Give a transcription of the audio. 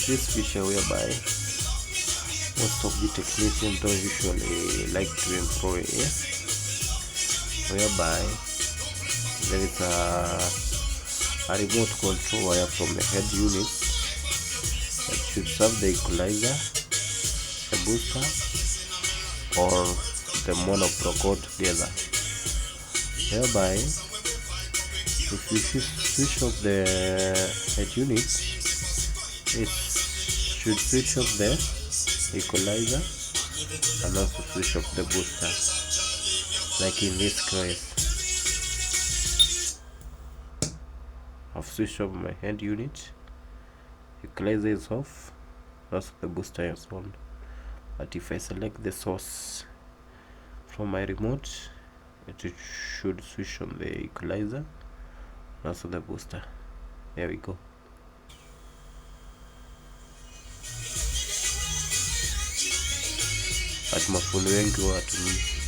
this feature whereby most of the technicians don't usually like to employ it, whereby there is a remote control wire from the head unit that should serve the equalizer, the booster, or the monoblock altogether, whereby if you switch off the head unit, it should switch off the equalizer and also switch off the booster, like in this case. I've switched off my head unit, equalizer is off, also the booster is on. But if I select the source from my remote, it should switch on the equalizer, also the booster. There we go. But mafundi wengi watumii